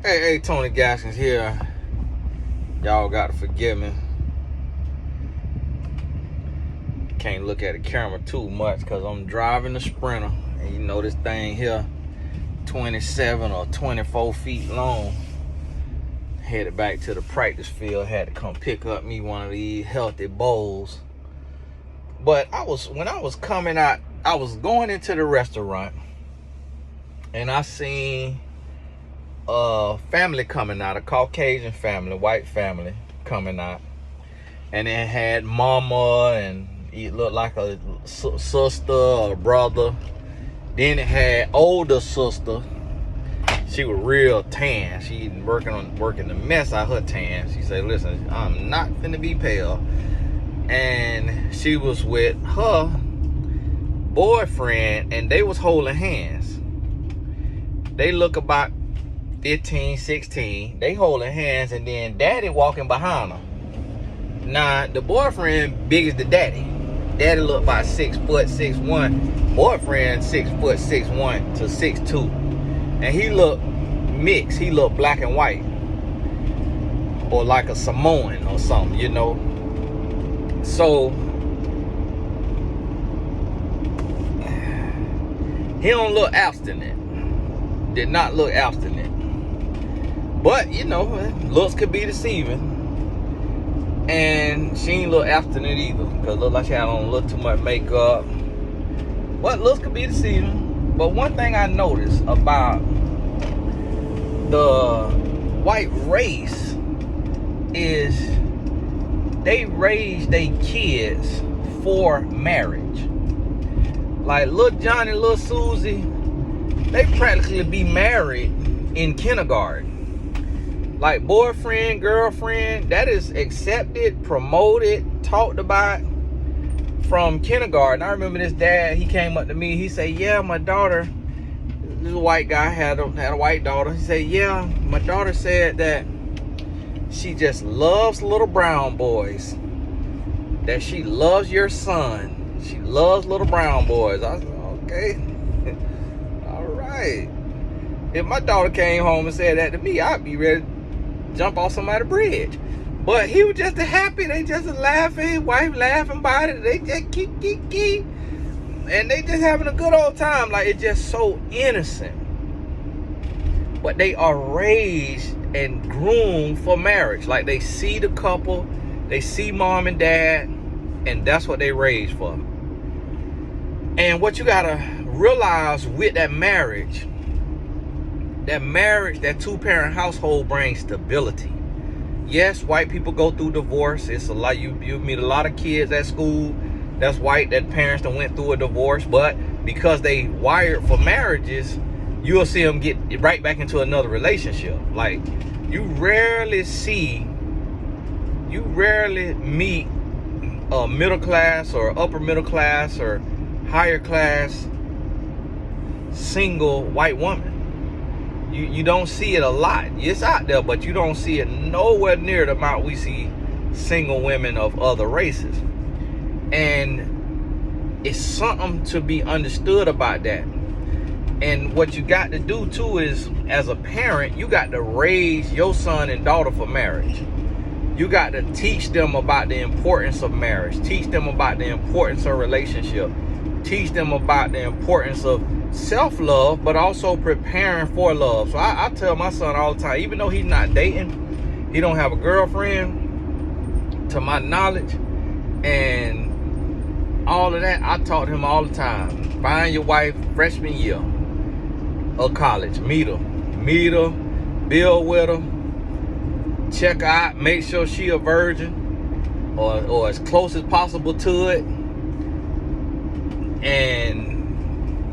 Hey, Tony Gaskins here. Y'all got to forgive me. Can't look at the camera too much because I'm driving the Sprinter. And you know this thing here, 27 or 24 feet long. Headed back to the practice field. Had to come pick up me one of these healthy bowls. But when I was coming out, I was going into the restaurant. And I seen a family coming out, a Caucasian family, white family coming out, and it had mama and it looked like a sister or a brother. Then it had older sister. She was real tan. She working the mess out her tan. She said, "Listen, I'm not finna be pale." And she was with her boyfriend, and they was holding hands. They look about 15, 16, they holding hands, and then daddy walking behind them. Now, the boyfriend big as the daddy. Daddy look about 6 foot 6'1". Boyfriend 6 foot 6'1" to 6'2". And he look mixed. He look black and white. Or like a Samoan or something, you know. So, he don't look abstinent. Did not look abstinent. But, you know, looks could be deceiving. And she ain't look abstinent either. Because it looked like she had on a little too much makeup. But looks could be deceiving. But one thing I noticed about the white race is they raise their kids for marriage. Like little Johnny, little Susie, they practically be married in kindergarten. Like boyfriend, girlfriend, that is accepted, promoted, talked about from kindergarten. I remember this dad, he came up to me, he said, "Yeah, my daughter," this white guy had a white daughter. He said, "Yeah, my daughter said that she just loves little brown boys. That she loves your son. She loves little brown boys." I said, "Okay." All right. If my daughter came home and said that to me, I'd be ready to jump off somebody's bridge. But he was just happy. They just laughing. His wife laughing about it. They just keep. And they just having a good old time. Like, it's just so innocent. But they are raised and groomed for marriage. Like, they see the couple. They see mom and dad. And that's what they raised for. And what you got to realize with that marriage, that two-parent household brings stability. Yes, white people go through divorce. It's a lot. You meet a lot of kids at school that's white, that parents that went through a divorce, but because they wired for marriages, you'll see them get right back into another relationship. Like, you rarely meet a middle class or upper middle class or higher class single white woman. You don't see it a lot. It's out there, but you don't see it nowhere near the amount we see single women of other races. And it's something to be understood about that. And what you got to do too is, as a parent, you got to raise your son and daughter for marriage. You got to teach them about the importance of marriage. Teach them about the importance of relationship. Teach them about the importance of self-love, but also preparing for love. So I tell my son all the time, even though he's not dating, he don't have a girlfriend, to my knowledge, and all of that, I taught him all the time. Find your wife freshman year of college. Meet her, build with her, check her out, make sure she a virgin or as close as possible to it. And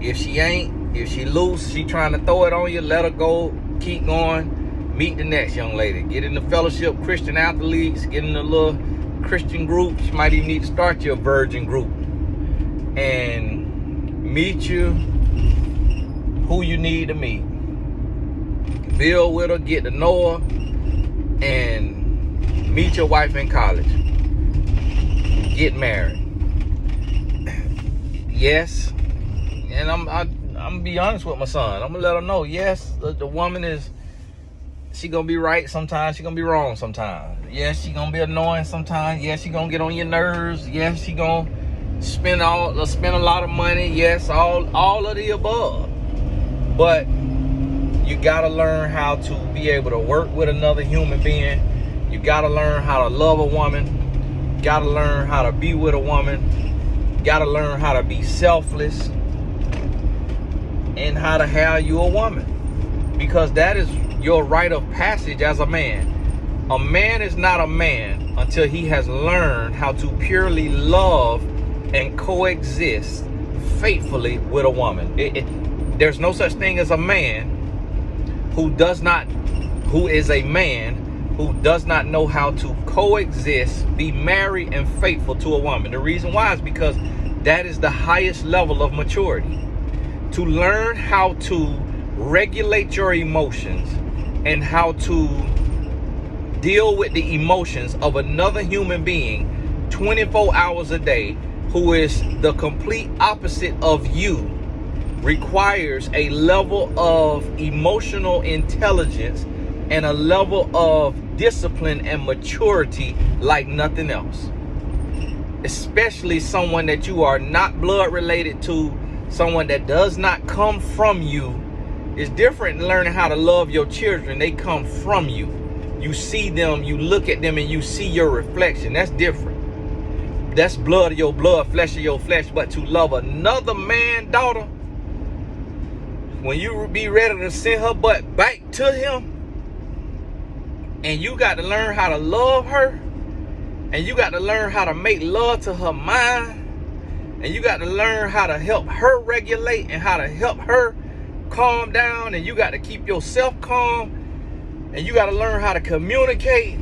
if she ain't, if she loose, she trying to throw it on you, let her go, keep going, meet the next young lady. Get in the fellowship, Christian athletes, get in a little Christian group. She might even need to start your virgin group. And meet you who you need to meet. Build with her, get to know her, and meet your wife in college. Get married. Yes. And I'm gonna be honest with my son. I'm gonna let him know, yes, the woman is she gonna be right sometimes, she gonna be wrong sometimes. Yes, she gonna be annoying sometimes. Yes, she gonna get on your nerves. Yes, she gonna spend a lot of money. Yes, all of the above. But you gotta learn how to be able to work with another human being. You gotta learn how to love a woman. You gotta learn how to be with a woman. You gotta learn how to be selfless, and how to have you a woman, because that is your rite of passage as a man. A man is not a man until he has learned how to purely love and coexist faithfully with a woman. There's no such thing as a man who is a man who does not know how to coexist, be married and faithful to a woman. The reason why is because that is the highest level of maturity. To learn how to regulate your emotions and how to deal with the emotions of another human being 24 hours a day who is the complete opposite of you requires a level of emotional intelligence and a level of discipline and maturity like nothing else. Especially someone that you are not blood related to, someone that does not come from you. It's different than learning how to love your children. They come from you. You see them, you look at them, and you see your reflection. That's different. That's blood of your blood, flesh of your flesh. But to love another man, daughter, when you be ready to send her butt back to him, and you got to learn how to love her, and you got to learn how to make love to her mind, and you got to learn how to help her regulate and how to help her calm down, and you got to keep yourself calm, and you got to learn how to communicate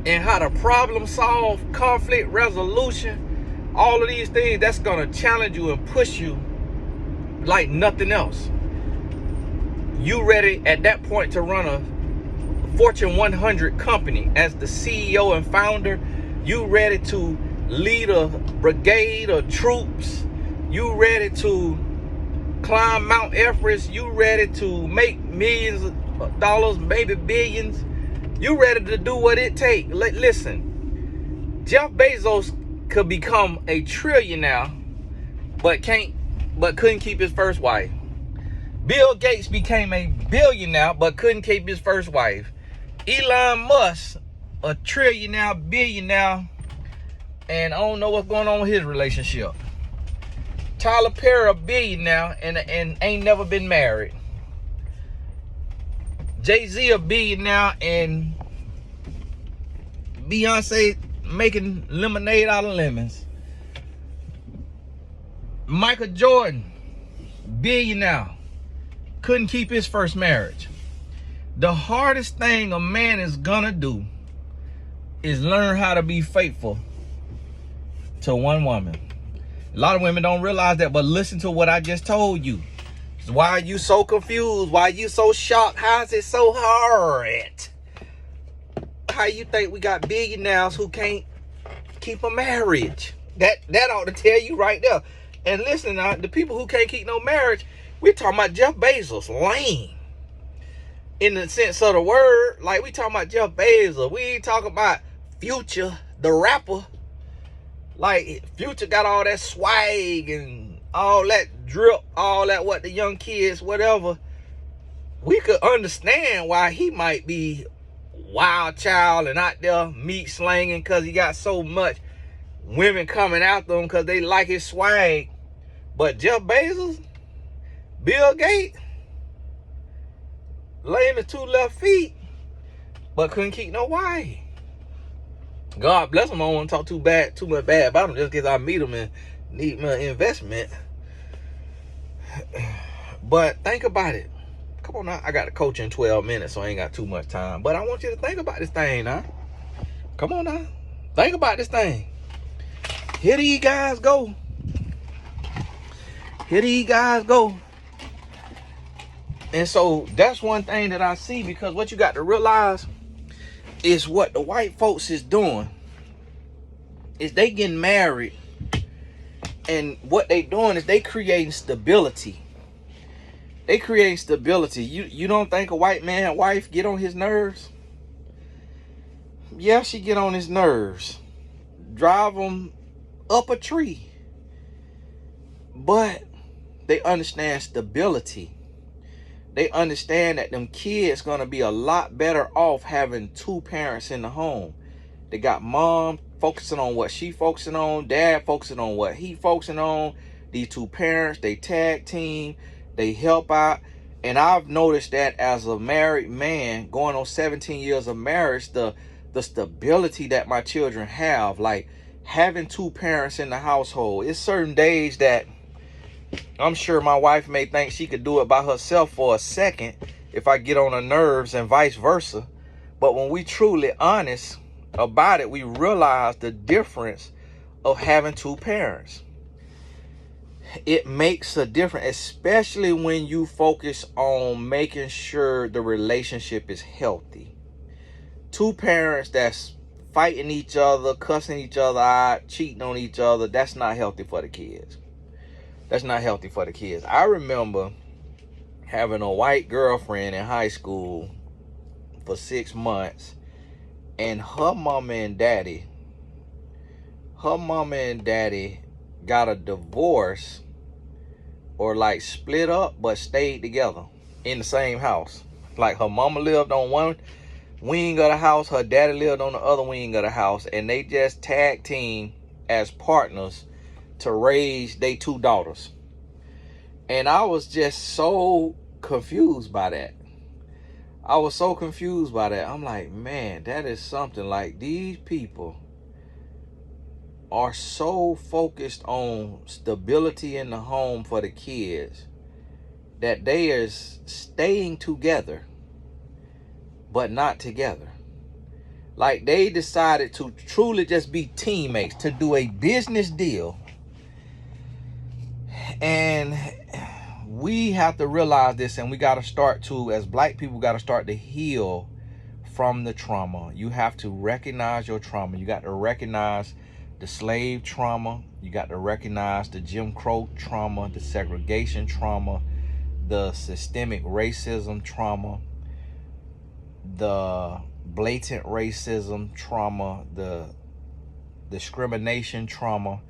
and how to problem solve, conflict resolution. All of these things, that's going to challenge you and push you like nothing else. You ready at that point to run a Fortune 100 company as the CEO and founder. You ready to lead a brigade of troops. You ready to climb Mount Everest. You ready to make millions of dollars, maybe billions. You ready to do what it takes. Listen, Jeff Bezos could become a trillionaire, but couldn't keep his first wife. Bill Gates became a billionaire, but couldn't keep his first wife. Elon Musk, a trillionaire, billionaire, and I don't know what's going on with his relationship. Tyler Perry, a billionaire, and ain't never been married. Jay-Z, a billionaire, and Beyonce making lemonade out of lemons. Michael Jordan, billionaire, couldn't keep his first marriage. The hardest thing a man is gonna do is learn how to be faithful to one woman. A lot of women don't realize that, but listen to what I just told you. Why are you so confused? Why are you so shocked? How is it so hard? How you think we got billionaires who can't keep a marriage? That ought to tell you right there. And listen, the people who can't keep no marriage, we're talking about Jeff Bezos, lame. In the sense of the word, like we talking about Jeff Bezos. We ain't talking about Future, the rapper. Like Future got all that swag and all that drip, all that what the young kids, whatever. We could understand why he might be wild child and out there meat slanging because he got so much women coming after him because they like his swag. But Jeff Bezos, Bill Gates, lame as 2 left feet, but couldn't keep no wife. God bless him. I don't want to talk too much bad about him just because I meet him and need my investment. But think about it. Come on now. I got to coach in 12 minutes, so I ain't got too much time. But I want you to think about this thing now. Come on now. Think about this thing. Here these guys go. Here these guys go. And so that's one thing that I see, because what you got to realize is what the white folks is doing is they getting married, and what they doing is they creating stability. They create stability. You don't think a white man wife get on his nerves? Yeah, she get on his nerves. Drive him up a tree. But they understand stability. They understand that them kids gonna be a lot better off having two parents in the home. They got mom focusing on what she focusing on, dad focusing on what he focusing on. These two parents, they tag team, they help out. And I've noticed that as a married man, going on 17 years of marriage, the stability that my children have, like having two parents in the household. It's certain days that I'm sure my wife may think she could do it by herself for a second if I get on her nerves, and vice versa. But when we truly honest about it, we realize the difference of having two parents. It makes a difference, especially when you focus on making sure the relationship is healthy. Two parents that's fighting each other, cussing each other out, cheating on each other, that's not healthy for the kids. That's not healthy for the kids. I remember having a white girlfriend in high school for 6 months, and her mama and daddy got a divorce, or like split up, but stayed together in the same house. Like her mama lived on one wing of the house, her daddy lived on the other wing of the house, and they just tag team as partners to raise their two daughters. And I was just so confused by that. I'm like, man, that is something. Like, these people are so focused on stability in the home for the kids that they are staying together but not together. Like, they decided to truly just be teammates, to do a business deal. And we have to realize this, and we got to start to, as black people, got to start to heal from the trauma. You have to recognize your trauma. You got to recognize the slave trauma. You got to recognize the Jim Crow trauma, the segregation trauma, the systemic racism trauma, the blatant racism trauma, the discrimination trauma.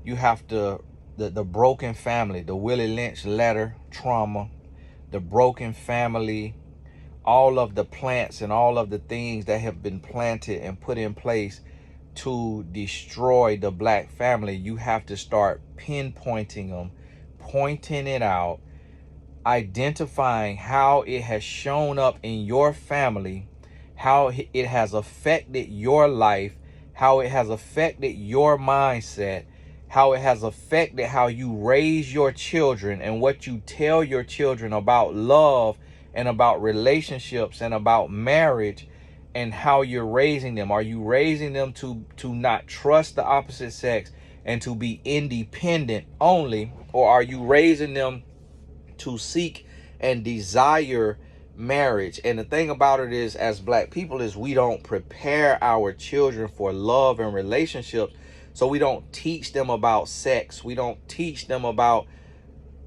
You have to, the broken family, the Willie Lynch letter trauma, the broken family, all of the plants and all of the things that have been planted and put in place to destroy the black family. You have to start pinpointing them, pointing it out, identifying how it has shown up in your family, how it has affected your life, how it has affected your mindset, how it has affected how you raise your children and what you tell your children about love and about relationships and about marriage, and how you're raising them. Are you raising them to not trust the opposite sex and to be independent only, or are you raising them to seek and desire marriage? And the thing about it is, as black people, is we don't prepare our children for love and relationships. So we don't teach them about sex. We don't teach them about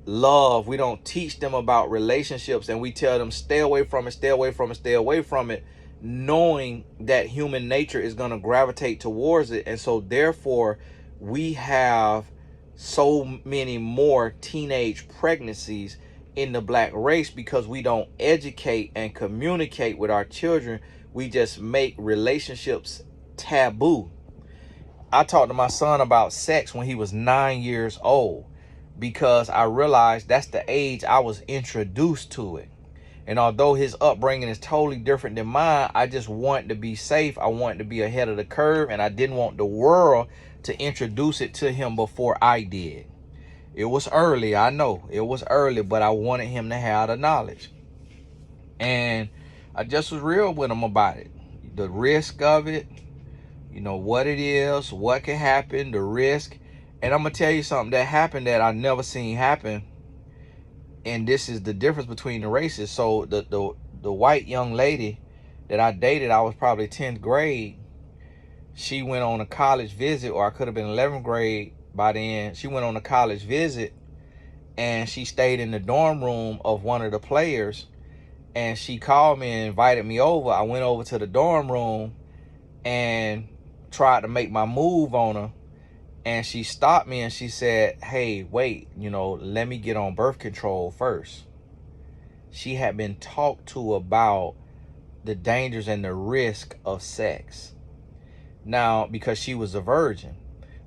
love. We don't teach them about relationships. And we tell them, stay away from it, stay away from it, stay away from it, knowing that human nature is going to gravitate towards it. And so therefore, we have so many more teenage pregnancies in the black race, because we don't educate and communicate with our children. We just make relationships taboo. I talked to my son about sex when he was 9 years old, because I realized that's the age I was introduced to it. And although his upbringing is totally different than mine, I just wanted to be safe. I wanted to be ahead of the curve, and I didn't want the world to introduce it to him before I did. It was early, I know. It was early, but I wanted him to have the knowledge. And I just was real with him about it. The risk of it, you know, what it is, what can happen, the risk. And I'm going to tell you something that happened that I never seen happen. And this is the difference between the races. So the white young lady that I dated, I was probably 10th grade. She went on a college visit, or I could have been 11th grade by then. She went on a college visit, and she stayed in the dorm room of one of the players, and she called me and invited me over. I went over to the dorm room and tried to make my move on her, and she stopped me and she said, hey, wait, let me get on birth control first. She had been talked to about the dangers and the risk of sex. Now, because she was a virgin,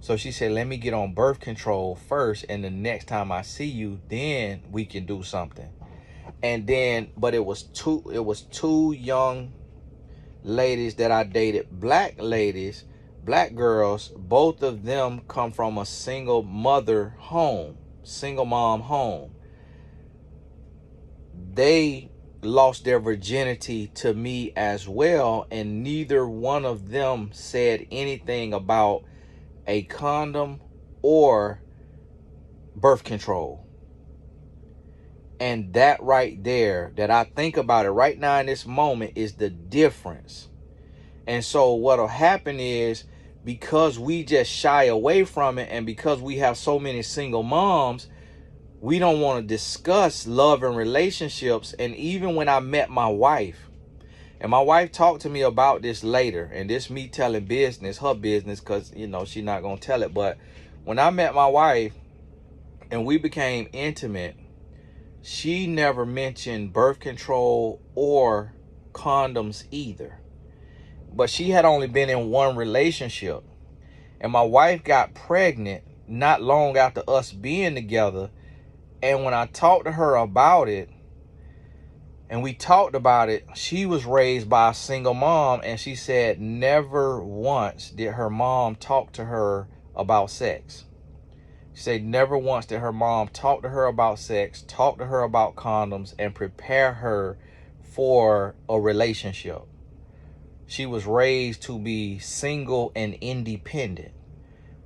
so she said, let me get on birth control first, and the next time I see you, then we can do something. And then, but it was two young ladies that I dated, black ladies, black girls. Both of them come from a single mother home, single mom home. They lost their virginity to me as well, and neither one of them said anything about a condom or birth control. And that right there, that I think about it right now in this moment, is the difference. And so what'll happen is, because we just shy away from it, and because we have so many single moms, we don't want to discuss love and relationships. And even when I met my wife, and my wife talked to me about this later, and this me telling her business, because, she's not going to tell it. But when I met my wife and we became intimate, she never mentioned birth control or condoms either. But she had only been in one relationship. And my wife got pregnant not long after us being together. And when I talked to her about it, and we talked about it, she was raised by a single mom, and she said never once did her mom talk to her about sex. She said never once did her mom talk to her about sex, talk to her about condoms, and prepare her for a relationship. She was raised to be single and independent,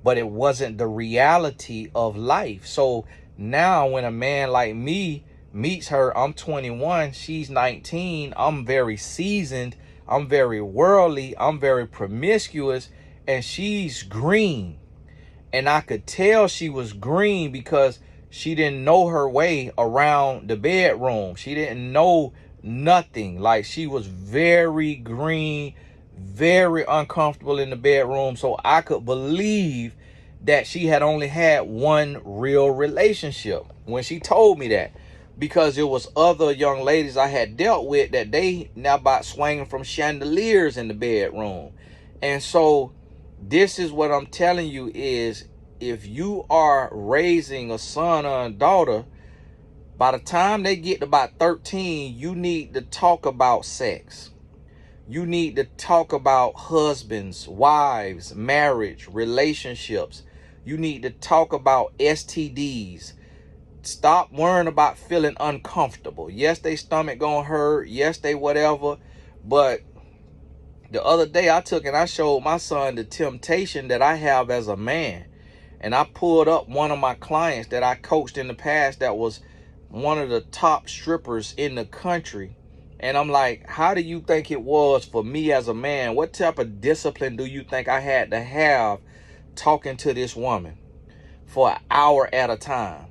but it wasn't the reality of life. So now when a man like me meets her, I'm 21, she's 19, I'm very seasoned, I'm very worldly, I'm very promiscuous, and she's green. And I could tell she was green because she didn't know her way around the bedroom. She didn't know nothing. Like, she was very green, very uncomfortable in the bedroom. So I could believe that she had only had one real relationship when she told me that, because it was other young ladies I had dealt with that they now about swinging from chandeliers in the bedroom. And so this is what I'm telling you is, if you are raising a son or a daughter, by the time they get to about 13, you need to talk about sex. You need to talk about husbands, wives, marriage, relationships. You need to talk about STDs. Stop worrying about feeling uncomfortable. Yes, they stomach gonna hurt. Yes, they whatever. But the other day I took and I showed my son the temptation that I have as a man. And I pulled up one of my clients that I coached in the past that was one of the top strippers in the country. And I'm like, how do you think it was for me as a man? What type of discipline do you think I had to have talking to this woman for an hour at a time?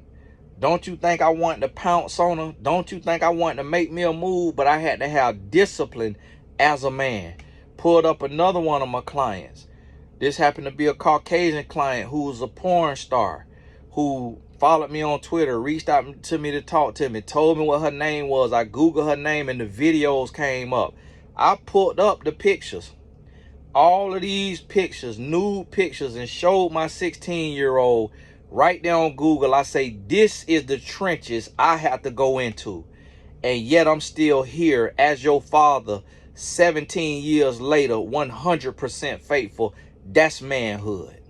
Don't you think I wanted to pounce on her? Don't you think I wanted to make me a move? But I had to have discipline as a man. Pulled up another one of my clients. This happened to be a Caucasian client who was a porn star, who followed me on Twitter, reached out to me to talk to me, told me what her name was. I Googled her name and the videos came up. I pulled up the pictures, all of these pictures, nude pictures, and showed my 16-year-old right there on Google. I say, this is the trenches I have to go into. And yet I'm still here as your father 17 years later, 100% faithful. That's manhood.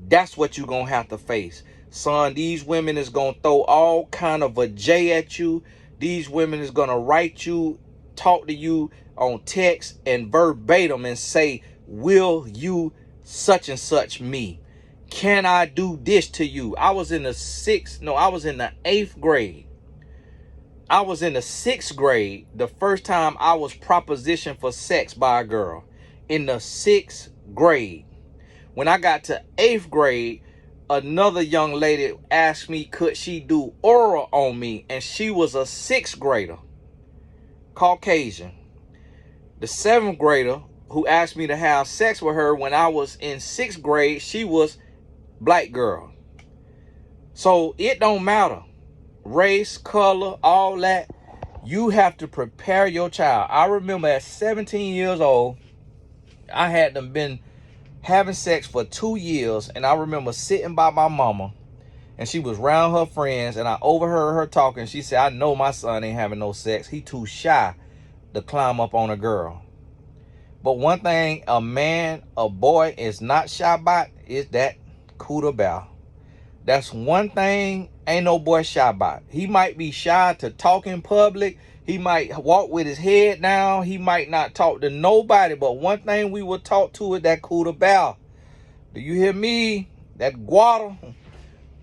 That's what you're going to have to face. Son, these women is going to throw all kind of a J at you. These women is going to write you, talk to you on text and verbatim and say, will you such and such me? Can I do this to you? I was in the 8th grade. I was in the 6th grade the first time I was propositioned for sex by a girl. In the 6th grade. When I got to 8th grade, another young lady asked me, could she do oral on me? And she was a 6th grader, Caucasian. The 7th grader who asked me to have sex with her when I was in 6th grade, she was black girl. So it don't matter. Race, color, all that. You have to prepare your child. I remember at 17 years old, I had been having sex for 2 years, and I remember sitting by my mama, and she was around her friends, and I overheard her talking. She said, I know my son ain't having no sex. He too shy to climb up on a girl. But one thing a boy is not shy about is that cooter bow. That's one thing ain't no boy shy about. He might be shy to talk in public. He might walk with his head down. He might not talk to nobody. But one thing we will talk to is that cooter bow. Do you hear me? That guada.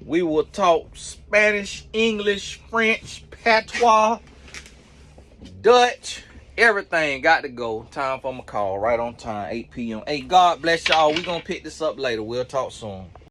We will talk Spanish, English, French, patois, Dutch. Everything got to go. Time for my call. Right on time. 8 p.m. Hey, God bless y'all. We gonna pick this up later. We'll talk soon.